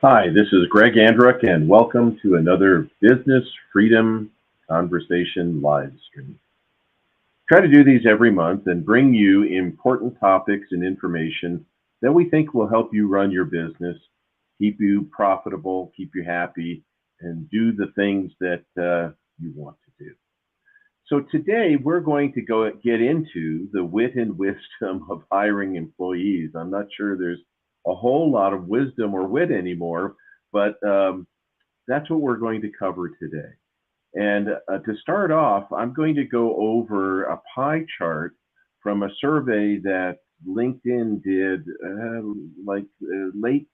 Hi, this is Greg Andruck, and welcome to another Business Freedom Conversation live stream. Try to do these every month and bring you important topics and information that we think will help you run your business, keep you profitable, keep you happy, and do the things that you want to do. So today we're going to get into the wit and wisdom of hiring employees. I'm not sure there's a whole lot of wisdom or wit anymore, but that's what we're going to cover today. And to start off, I'm going to go over a pie chart from a survey that LinkedIn did late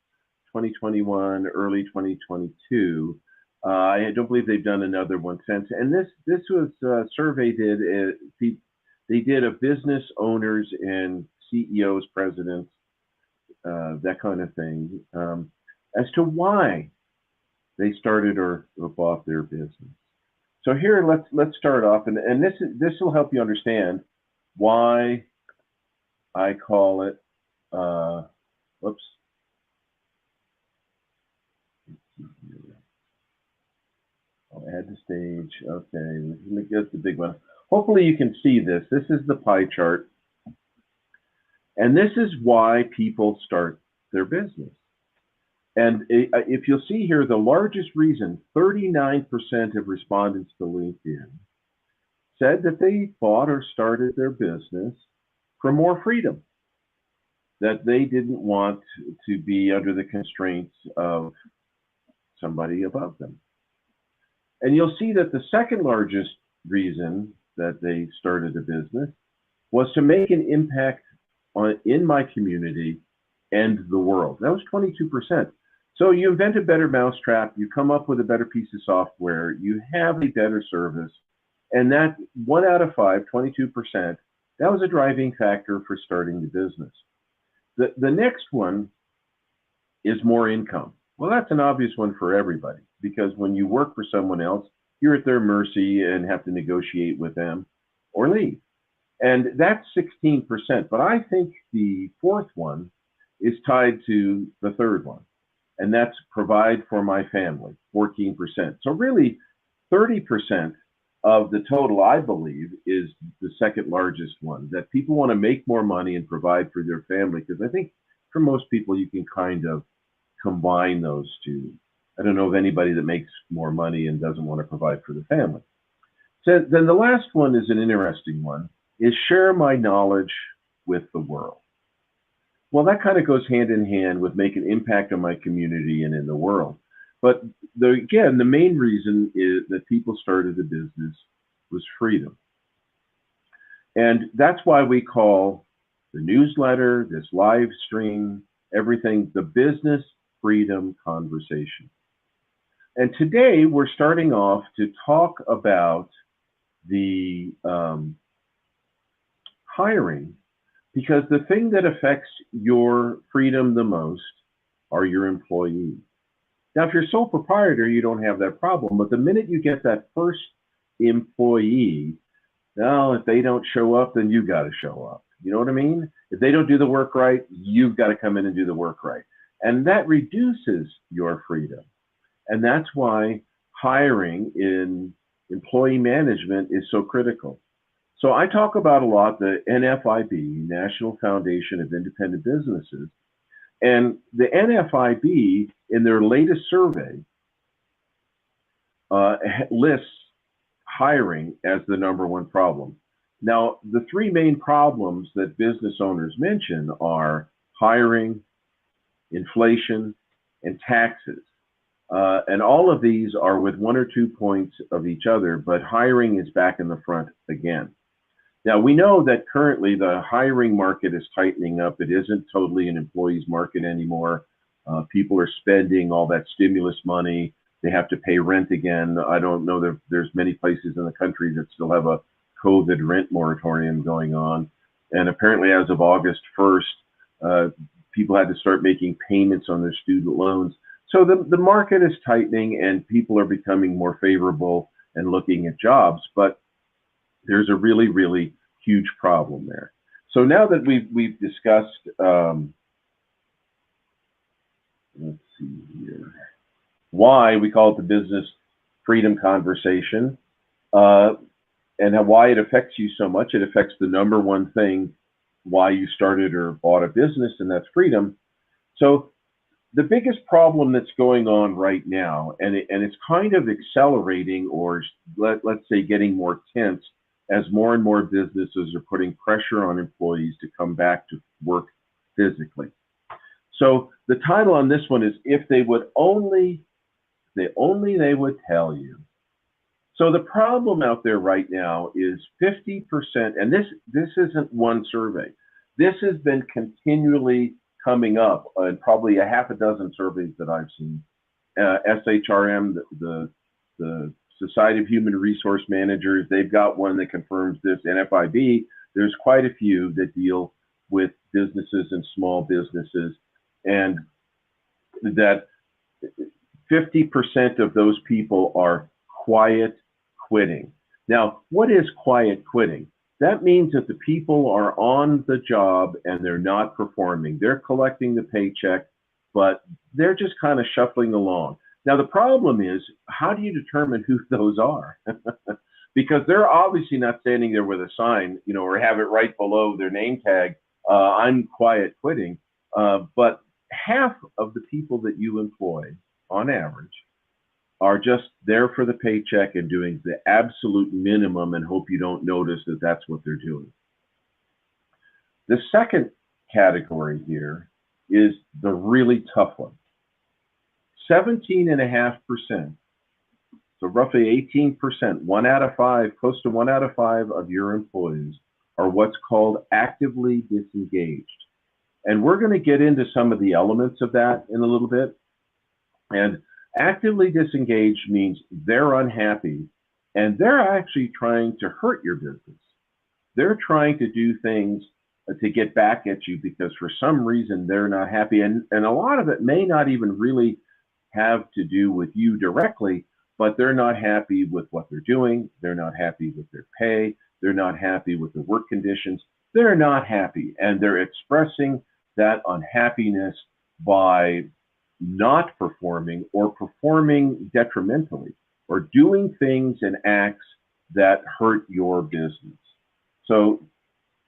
2021, early 2022. I don't believe they've done another one since. And this was a survey they did of business owners and CEOs, presidents, that kind of thing, as to why they started or bought their business. So here, let's start off, and this will help you understand why I call it. Whoops. I'll add the stage. Okay, let me get the big one. Hopefully you can see this. This is the pie chart. And this is why people start their business. And if you'll see here, the largest reason, 39% of respondents to LinkedIn said that they bought or started their business for more freedom, that they didn't want to be under the constraints of somebody above them. And you'll see that the second largest reason that they started a business was to make an impact in my community and the world. That was 22%. So you invent a better mousetrap, you come up with a better piece of software, you have a better service, and that 1 out of 5, 22%, that was a driving factor for starting the business. The next one is more income. Well, that's an obvious one for everybody, because when you work for someone else, you're at their mercy and have to negotiate with them or leave. And that's 16%. But I think the fourth one is tied to the third one, and that's provide for my family, 14%. So really, 30% of the total, I believe, is the second largest one, that people want to make more money and provide for their family, because I think for most people, you can kind of combine those two. I don't know of anybody that makes more money and doesn't want to provide for the family. So then the last one is an interesting one, is share my knowledge with the world. Well, that kind of goes hand in hand with making an impact on my community and in the world. But again, the main reason is that people started the business was freedom. And that's why we call the newsletter, this live stream, everything, the Business Freedom Conversation. And today we're starting off to talk about the hiring, because the thing that affects your freedom the most are your employees. Now, if you're sole proprietor, you don't have that problem. But the minute you get that first employee, well, if they don't show up, then you got to show up. You know what I mean? If they don't do the work right, you've got to come in and do the work right. And that reduces your freedom. And that's why hiring in employee management is so critical. So I talk about a lot the NFIB, National Foundation of Independent Businesses, and the NFIB in their latest survey lists hiring as the #1 problem. Now, the three main problems that business owners mention are hiring, inflation, and taxes. And all of these are with 1 or 2 points of each other, but hiring is back in the front again. Now, we know that currently the hiring market is tightening up. It isn't totally an employee's market anymore. People are spending all that stimulus money. They have to pay rent again. I don't know that there's many places in the country that still have a COVID rent moratorium going on. And apparently as of August 1st, people had to start making payments on their student loans. So the market is tightening and people are becoming more favorable and looking at jobs. But there's a really, really huge problem there. So now that we've discussed, let's see here. Why we call it the business freedom conversation, and why it affects you so much. It affects the number one thing why you started or bought a business, and that's freedom. So the biggest problem that's going on right now, and it's kind of accelerating, or let's say getting more tense, as more and more businesses are putting pressure on employees to come back to work physically. So the title on this one is "If They Would Only, they would tell you." So the problem out there right now is 50%, and this isn't one survey. This has been continually coming up in probably a half a dozen surveys that I've seen. SHRM, the Society of Human Resource Managers, they've got one that confirms this. NFIB, there's quite a few that deal with businesses and small businesses, and that 50% of those people are quiet quitting. Now, what is quiet quitting? That means that the people are on the job and they're not performing. They're collecting the paycheck, but they're just kind of shuffling along. Now, the problem is, how do you determine who those are? Because they're obviously not standing there with a sign, or have it right below their name tag, "I'm quiet quitting." But half of the people that you employ, on average, are just there for the paycheck and doing the absolute minimum and hope you don't notice that that's what they're doing. The second category here is the really tough one. 17.5%, so roughly 18%, 1 out of 5, close to 1 out of 5 of your employees are what's called actively disengaged. And we're going to get into some of the elements of that in a little bit. And actively disengaged means they're unhappy and they're actually trying to hurt your business. They're trying to do things to get back at you because for some reason they're not happy. And a lot of it may not even really have to do with you directly, but they're not happy with what they're doing. They're not happy with their pay. They're not happy with the work conditions. They're not happy. And they're expressing that unhappiness by not performing or performing detrimentally or doing things and acts that hurt your business. So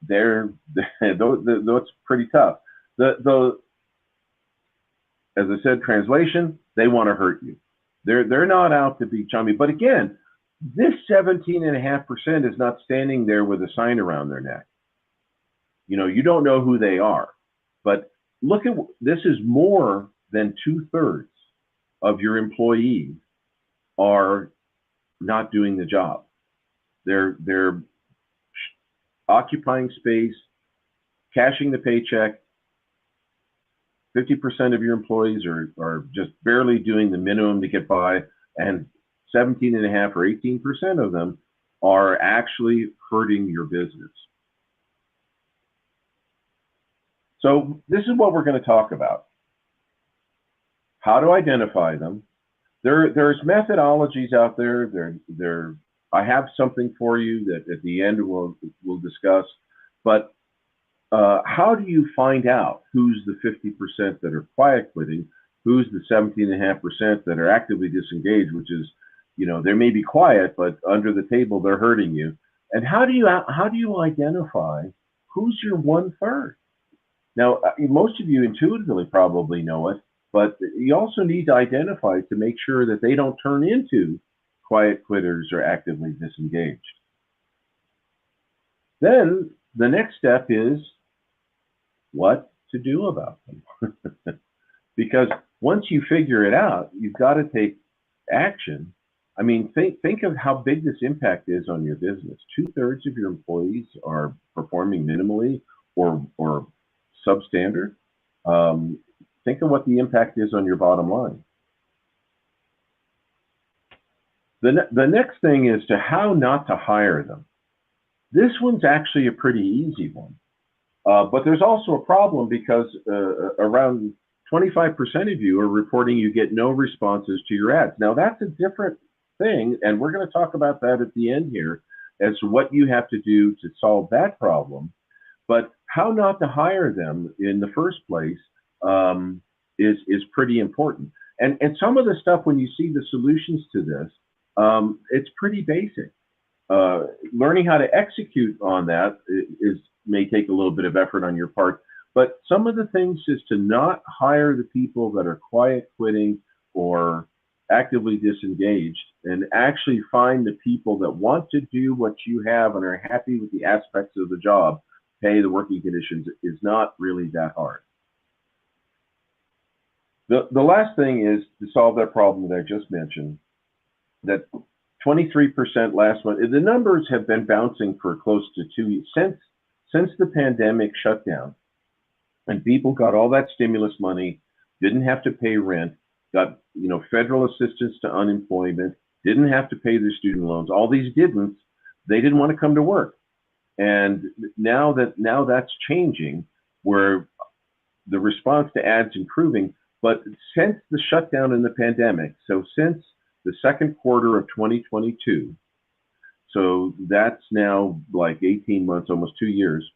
that's pretty tough. As I said, translation, they want to hurt you. They're not out to be chummy. But again, this 17.5% is not standing there with a sign around their neck. You don't know who they are. But look at this, is more than 2/3 of your employees are not doing the job. They're occupying space, cashing the paycheck. 50% of your employees are just barely doing the minimum to get by, and 17.5 or 18% of them are actually hurting your business. So this is what we're going to talk about. How to identify them. There's methodologies out there. I have something for you that at the end we'll discuss. But how do you find out who's the 50% that are quiet quitting, who's the 17.5% that are actively disengaged, which is, they may be quiet, but under the table they're hurting you. And how do you identify who's your 1/3? Now, most of you intuitively probably know it, but you also need to identify to make sure that they don't turn into quiet quitters or actively disengaged. Then the next step is what to do about them. Because once you figure it out, you've got to take action. I mean, think of how big this impact is on your business. 2/3 of your employees are performing minimally or substandard. Think of what the impact is on your bottom line. The next thing is to how not to hire them. This one's actually a pretty easy one. But there's also a problem because around 25% of you are reporting you get no responses to your ads. Now, that's a different thing, and we're going to talk about that at the end here as to what you have to do to solve that problem. But how not to hire them in the first place, is pretty important. And some of the stuff, when you see the solutions to this, it's pretty basic. Learning how to execute on that may take a little bit of effort on your part, but some of the things is to not hire the people that are quiet quitting or actively disengaged, and actually find the people that want to do what you have and are happy with the aspects of the job. Pay, the working conditions is not really that hard. The last thing is to solve that problem that I just mentioned, that 23% last month. The numbers have been bouncing for close to 2 years since the pandemic shut down, and people got all that stimulus money, didn't have to pay rent, got federal assistance to unemployment, didn't have to pay their student loans. All these they didn't want to come to work, and now that's changing, where the response to ads improving. But since the shutdown in the pandemic, so since the second quarter of 2022, so that's now like 18 months, almost 2 years,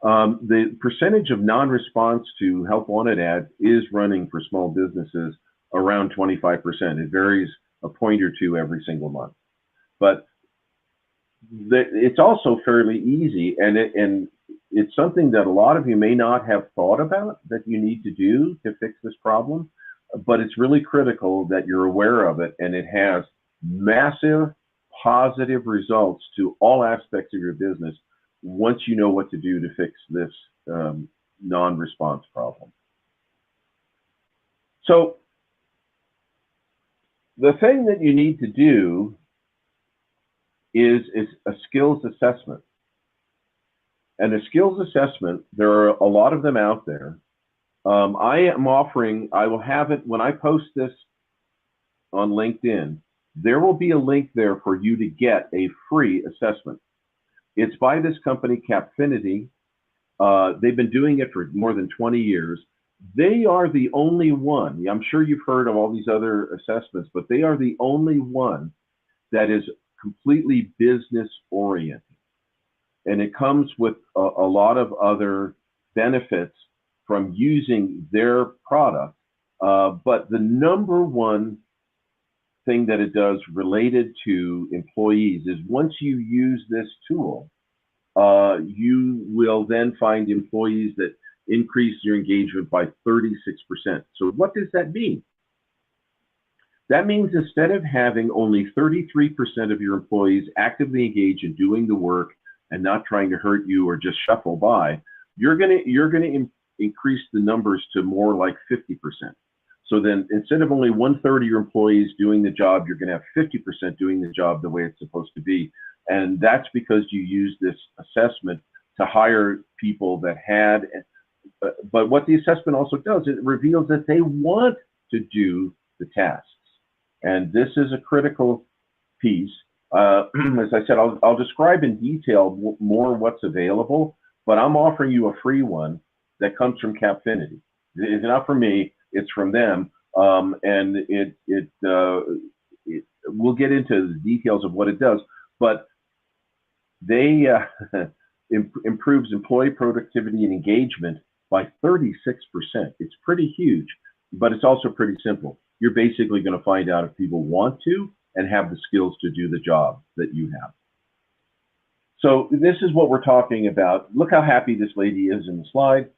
the percentage of non-response to help wanted ads is running for small businesses around 25%. It varies a point or two every single month, but it's also fairly easy, and it's something that a lot of you may not have thought about that you need to do to fix this problem, but it's really critical that you're aware of it, and it has massive positive results to all aspects of your business once you know what to do to fix this non-response problem. So the thing that you need to do is a skills assessment. And a skills assessment, there are a lot of them out there. I will have it when I post this on LinkedIn, there will be a link there for you to get a free assessment. It's by this company, Capfinity. They've been doing it for more than 20 years. They are the only one, I'm sure you've heard of all these other assessments, but they are the only one that is completely business oriented. And it comes with a lot of other benefits from using their product. But the number one thing that it does related to employees is once you use this tool, you will then find employees that increase your engagement by 36%. So what does that mean? That means instead of having only 33% of your employees actively engaged in doing the work and not trying to hurt you or just shuffle by, you're gonna increase the numbers to more like 50%. So then instead of only 1/3 of your employees doing the job, you're gonna have 50% doing the job the way it's supposed to be. And that's because you use this assessment to hire people that had, but what the assessment also does, it reveals that they want to do the tasks. And this is a critical piece. As I said, I'll describe in detail more what's available, but I'm offering you a free one that comes from Capfinity. It's not from me, it's from them. And we'll get into the details of what it does, but they improves employee productivity and engagement by 36%. It's pretty huge, but it's also pretty simple. You're basically going to find out if people want to and have the skills to do the job that you have. So this is what we're talking about. Look how happy this lady is in the slide.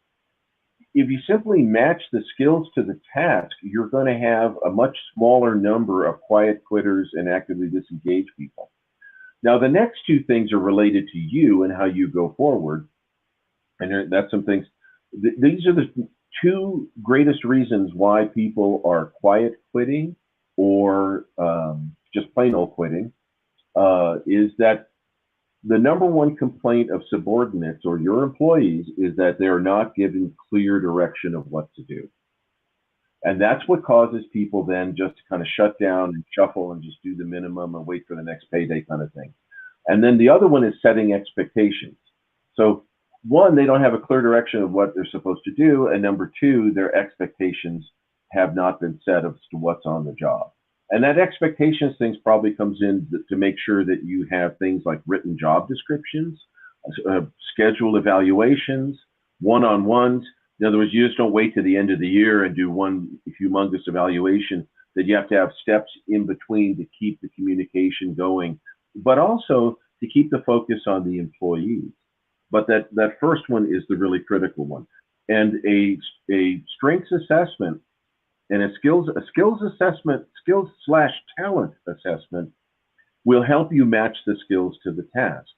If you simply match the skills to the task, you're going to have a much smaller number of quiet quitters and actively disengaged people. Now, the next two things are related to you and how you go forward. And that's some things. These are the two greatest reasons why people are quiet quitting or just plain old quitting, is that the number one complaint of subordinates or your employees is that they're not given clear direction of what to do. And that's what causes people then just to kind of shut down and shuffle and just do the minimum and wait for the next payday kind of thing. And then the other one is setting expectations. So one, they don't have a clear direction of what they're supposed to do. And number two, their expectations have not been set as to what's on the job. And that expectations things probably comes in to make sure that you have things like written job descriptions, scheduled evaluations, one-on-ones, In other words, you just don't wait to the end of the year and do one humongous evaluation. That you have to have steps in between to keep the communication going, but also to keep the focus on the employees. But that first one is the really critical one. And a strengths assessment and a skills assessment, skills/talent assessment will help you match the skills to the task.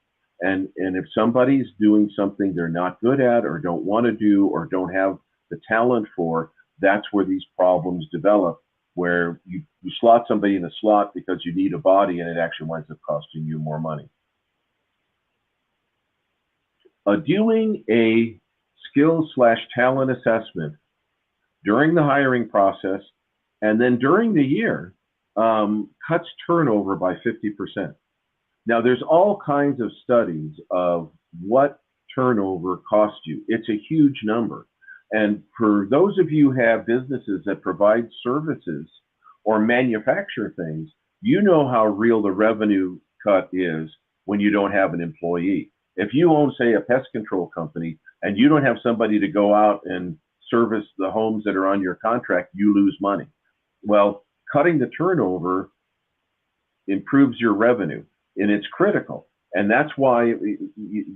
And if somebody's doing something they're not good at or don't want to do or don't have the talent for, that's where these problems develop, where you slot somebody in a slot because you need a body and it actually winds up costing you more money. Doing a skills/talent assessment during the hiring process and then during the year cuts turnover by 50%. Now, there's all kinds of studies of what turnover costs you. It's a huge number. And for those of you who have businesses that provide services or manufacture things, you know how real the revenue cut is when you don't have an employee. If you own, say, a pest control company and you don't have somebody to go out and service the homes that are on your contract, you lose money. Well, cutting the turnover improves your revenue, and it's critical. And that's why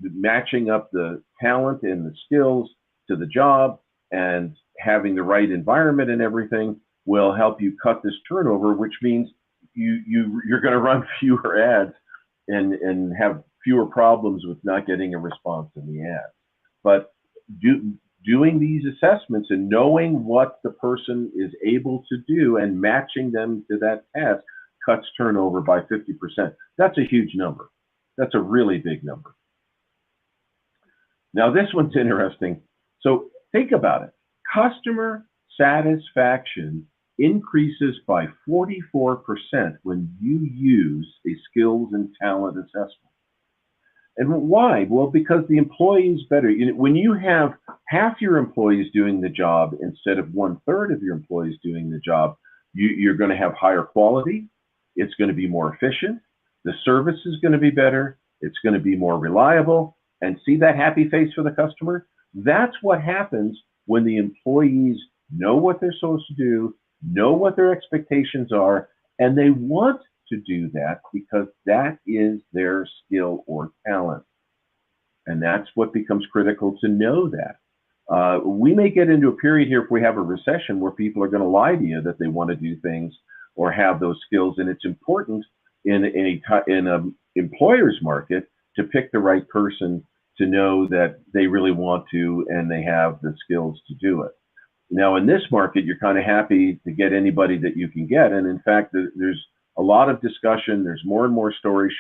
matching up the talent and the skills to the job and having the right environment and everything will help you cut this turnover, which means you're going to run fewer ads and have fewer problems with not getting a response in the ads. But doing these assessments and knowing what the person is able to do and matching them to that task cuts turnover by 50%. That's a huge number. That's a really big number. Now, this one's interesting. So think about it. Customer satisfaction increases by 44% when you use a skills and talent assessment. And why? Well, because the employee is better. When you have half your employees doing the job instead of 1/3 of your employees doing the job, you're going to have higher quality. It's going to be more efficient. The service is going to be better. It's going to be more reliable. And see that happy face for the customer? That's what happens when the employees know what they're supposed to do, know what their expectations are, and they want to do that because that is their skill or talent. And that's what becomes critical to know that. We may get into a period here if we have a recession where people are going to lie to you that they want to do things or have those skills. And it's important in an employer's market to pick the right person to know that they really want to and they have the skills to do it. Now, in this market, you're kind of happy to get anybody that you can get. And in fact, there's a lot of discussion. There's more and more stories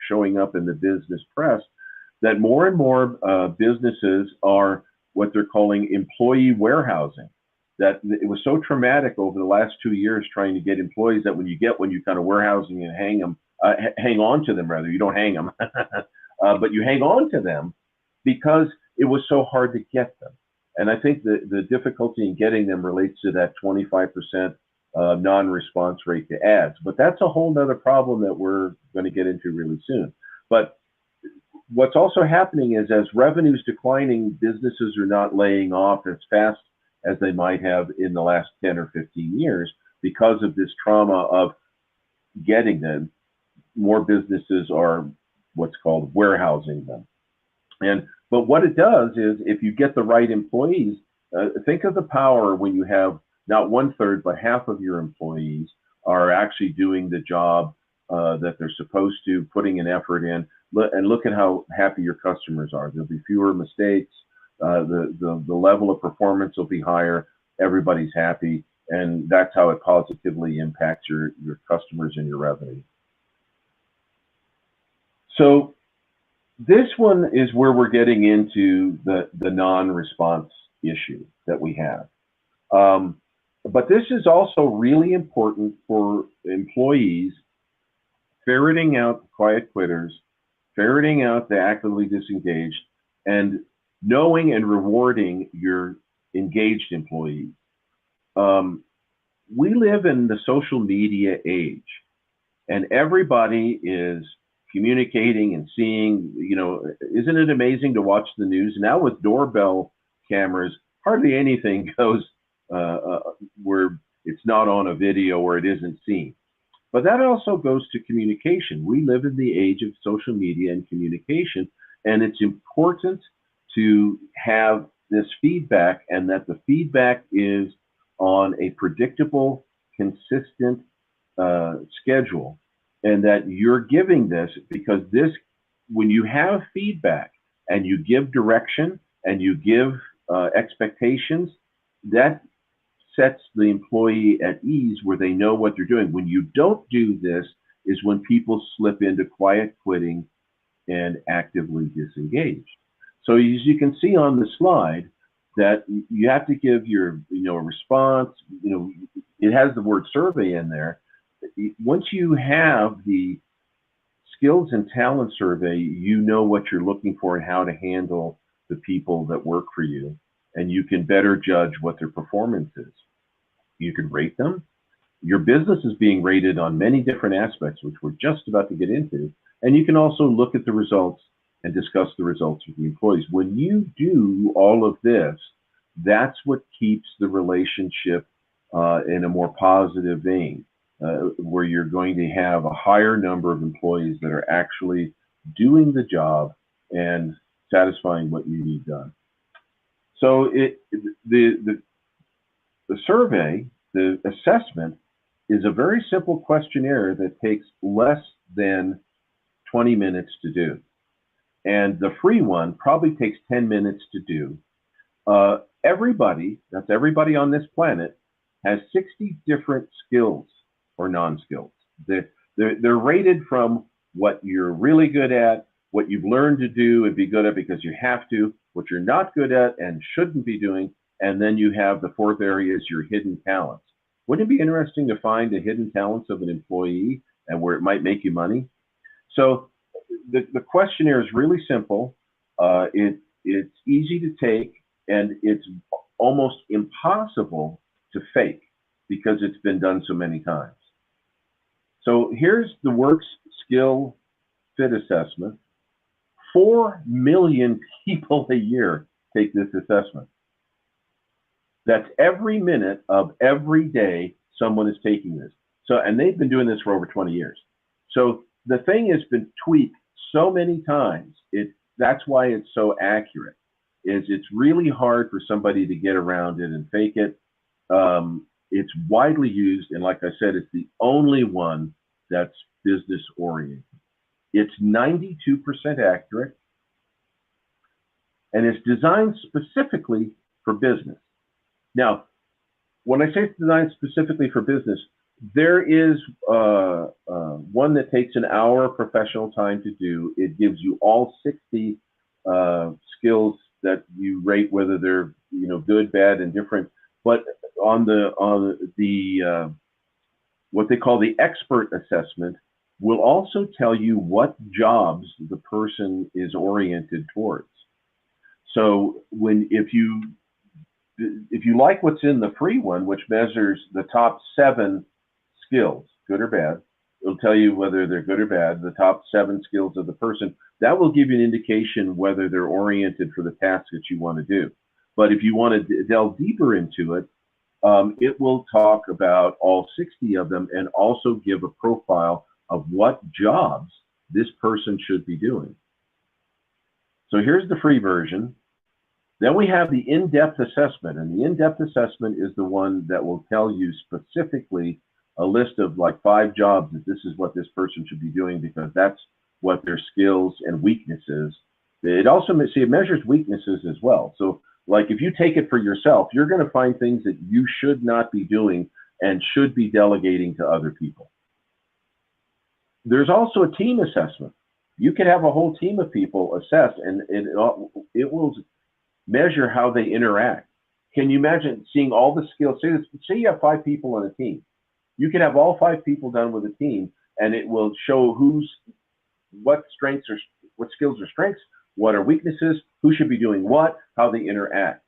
showing up in the business press that more and more businesses are what they're calling employee warehousing. That it was so traumatic over the last 2 years trying to get employees that when you get one, you kind of warehousing and hang on to them rather. You don't hang them, but you hang on to them because it was so hard to get them. And I think the difficulty in getting them relates to that 25% non-response rate to ads. But that's a whole nother problem that we're going to get into really soon. But what's also happening is as revenue's declining, businesses are not laying off as fast as they might have in the last 10 or 15 years because of this trauma of getting them. More businesses are what's called warehousing them. But what it does is if you get the right employees, think of the power when you have not 1/3, but half of your employees are actually doing the job that they're supposed to, putting an effort in, and look at how happy your customers are. There'll be fewer mistakes. The level of performance will be higher. Everybody's happy. And that's how it positively impacts your customers and your revenue. So this one is where we're getting into the non-response issue that we have. But this is also really important for employees ferreting out quiet quitters, ferreting out the actively disengaged, and knowing and rewarding your engaged employees. We live in the social media age, and everybody is communicating and seeing, isn't it amazing to watch the news? Now with doorbell cameras, hardly anything goes where it's not on a video or it isn't seen. But that also goes to communication. We live in the age of social media and communication, and it's important to have this feedback, and that the feedback is on a predictable, consistent schedule, and that you're giving this, because this, when you have feedback and you give direction and you give expectations, that sets the employee at ease where they know what they're doing. When you don't do this is when people slip into quiet quitting and actively disengaged. So as you can see on the slide, that you have to give your response. It has the word survey in there. Once you have the skills and talent survey, you know what you're looking for and how to handle the people that work for you, and you can better judge what their performance is. You can rate them. Your business is being rated on many different aspects, which we're just about to get into. And you can also look at the results and discuss the results with the employees. When you do all of this, that's what keeps the relationship in a more positive vein, where you're going to have a higher number of employees that are actually doing the job and satisfying what you need done. So the survey, the assessment, is a very simple questionnaire that takes less than 20 minutes to do. And the free one probably takes 10 minutes to do. Everybody, that's everybody on this planet, has 60 different skills or non-skills. They're rated from what you're really good at, what you've learned to do and be good at because you have to, what you're not good at and shouldn't be doing, and then you have the fourth area is your hidden talents. Wouldn't it be interesting to find the hidden talents of an employee and where it might make you money? So the questionnaire is really simple. It's easy to take, and it's almost impossible to fake because it's been done so many times. So here's the works skill fit assessment. 4 million people a year take this assessment. That's every minute of every day someone is taking this. So, and they've been doing this for over 20 years. So the thing has been tweaked so many times. That's why it's so accurate. It's really hard for somebody to get around it and fake it. It's widely used, and like I said, it's the only one that's business oriented. It's 92% accurate, and it's designed specifically for business. Now, when I say it's designed specifically for business, there is one that takes an hour of professional time to do. It gives you all 60 skills that you rate, whether they're good, bad, and different. But on the what they call the expert assessment will also tell you what jobs the person is oriented towards. So if you like what's in the free one, which measures the top 7 skills, good or bad, it'll tell you whether they're good or bad, the top 7 skills of the person. That will give you an indication whether they're oriented for the task that you want to do. But if you want to delve deeper into it, it will talk about all 60 of them and also give a profile of what jobs this person should be doing. So here's the free version. Then we have the in-depth assessment, and the in-depth assessment is the one that will tell you specifically a list of like 5 jobs that this is what this person should be doing because that's what their skills and weaknesses. It also it measures weaknesses as well. So like if you take it for yourself, you're going to find things that you should not be doing and should be delegating to other people. There's also a team assessment. You could have a whole team of people assess, and it will measure how they interact. Can you imagine seeing all the skills? Say you have 5 people on a team. You can have all 5 people done with a team, and it will show what skills are strengths, what are weaknesses, who should be doing what, how they interact.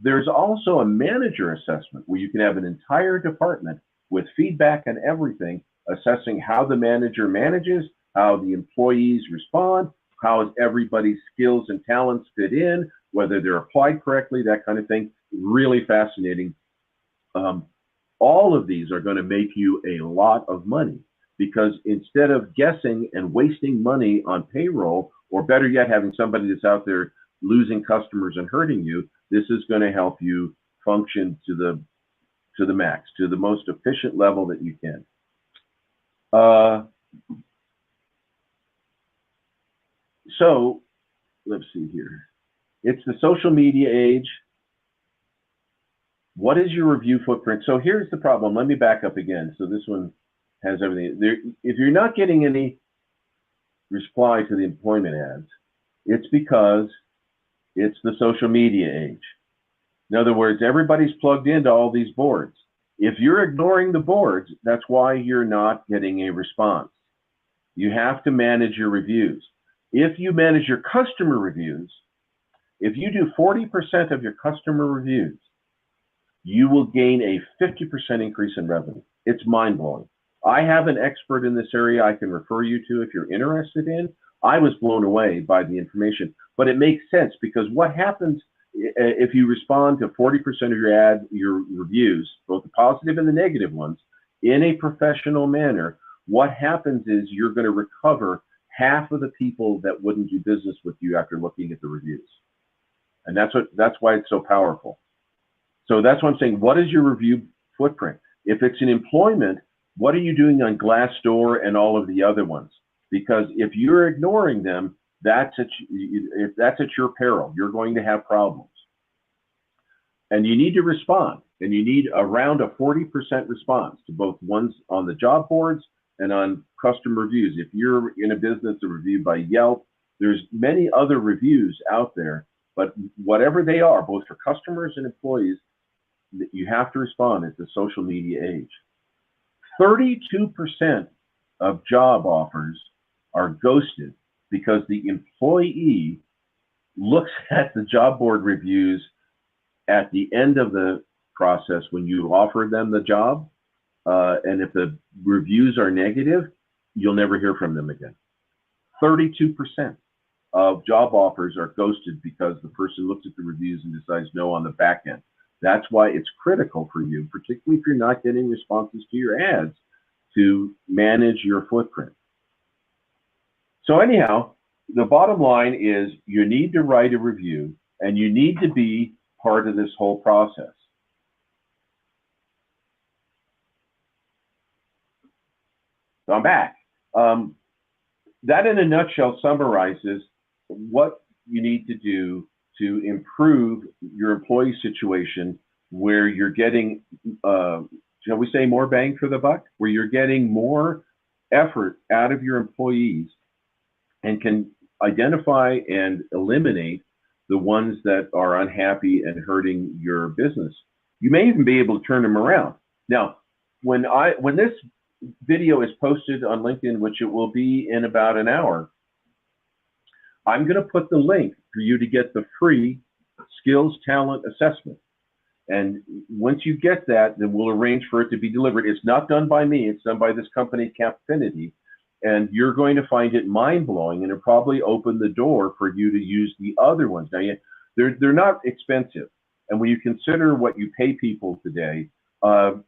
There's also a manager assessment where you can have an entire department with feedback and everything, assessing how the manager manages, how the employees respond, how everybody's skills and talents fit in, whether they're applied correctly, that kind of thing. really fascinating. All of these are going to make you a lot of money, because instead of guessing and wasting money on payroll, or better yet, having somebody that's out there losing customers and hurting you, this is going to help you function to the max, to the most efficient level that you can. So let's see here. It's the social media age. What is your review footprint? So here's the problem. Let me back up again. So this one has everything. If you're not getting any reply to the employment ads, it's because it's the social media age. In other words, everybody's plugged into all these boards. If you're ignoring the boards, that's why you're not getting a response. You have to manage your reviews. If you manage your customer reviews, if you do 40% of your customer reviews, you will gain a 50% increase in revenue. It's mind-blowing. I have an expert in this area I can refer you to if you're interested in. I was blown away by the information, but it makes sense, because what happens if you respond to 40% of your reviews, both the positive and the negative ones, in a professional manner, what happens is you're going to recover half of the people that wouldn't do business with you after looking at the reviews. And that's why it's so powerful. So that's what I'm saying. What is your review footprint? If it's in employment, what are you doing on Glassdoor and all of the other ones? Because if you're ignoring them, that's at your peril. You're going to have problems. And you need to respond. And you need around a 40% response to both ones on the job boards and on customer reviews. If you're in a business reviewed by Yelp, there's many other reviews out there, but whatever they are, both for customers and employees, you have to respond. It's the social media age. 32% of job offers are ghosted because the employee looks at the job board reviews at the end of the process when you offer them the job. And if the reviews are negative, you'll never hear from them again. 32% of job offers are ghosted because the person looks at the reviews and decides no on the back end. That's why it's critical for you, particularly if you're not getting responses to your ads, to manage your footprint. So anyhow, the bottom line is you need to write a review, and you need to be part of this whole process. So I'm back. That in a nutshell summarizes what you need to do to improve your employee situation, where you're getting, shall we say, more bang for the buck, where you're getting more effort out of your employees and can identify and eliminate the ones that are unhappy and hurting your business. You may even be able to turn them around. Now, when this video is posted on LinkedIn, which it will be in about an hour, I'm going to put the link for you to get the free skills talent assessment. And once you get that, then we'll arrange for it to be delivered. It's not done by me. It's done by this company, Capfinity. And you're going to find it mind-blowing, and it'll probably open the door for you to use the other ones. Now, they're not expensive. And when you consider what you pay people today,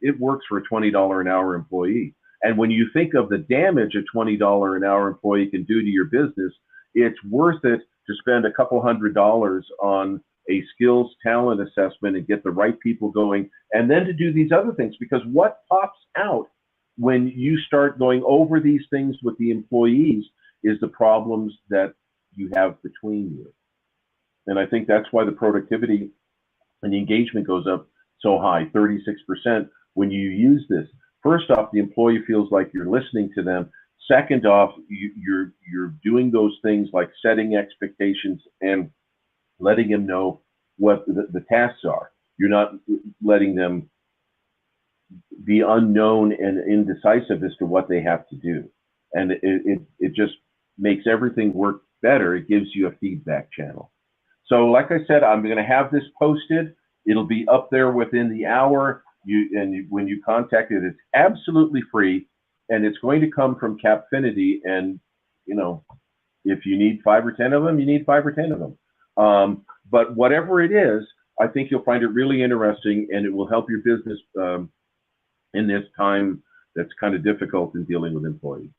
it works for a $20 an hour employee. And when you think of the damage a $20 an hour employee can do to your business, it's worth it to spend a couple $100s on a skills talent assessment and get the right people going, and then to do these other things. Because what pops out when you start going over these things with the employees is the problems that you have between you. And I think that's why the productivity and the engagement goes up so high, 36%, when you use this. First off, the employee feels like you're listening to them. Second off, you're doing those things like setting expectations and letting them know what the tasks are. You're not letting them be unknown and indecisive as to what they have to do. And it just makes everything work better. It gives you a feedback channel. So like I said, I'm going to have this posted. It'll be up there within the hour. When you contact it, it's absolutely free, and it's going to come from Capfinity. And if you need 5 or 10 of them, you need 5 or 10 of them. But whatever it is, I think you'll find it really interesting, and it will help your business in this time that's kind of difficult in dealing with employees.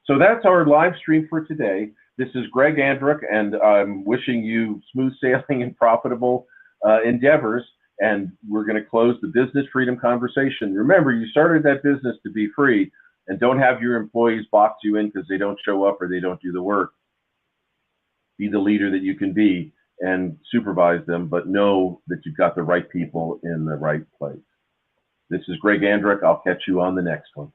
So that's our live stream for today. This is Greg Andruck, and I'm wishing you smooth sailing and profitable endeavors. And we're going to close the business freedom conversation. Remember, you started that business to be free, and don't have your employees box you in because they don't show up or they don't do the work. Be the leader that you can be and supervise them, but know that you've got the right people in the right place. This is Greg Andruck. I'll catch you on the next one.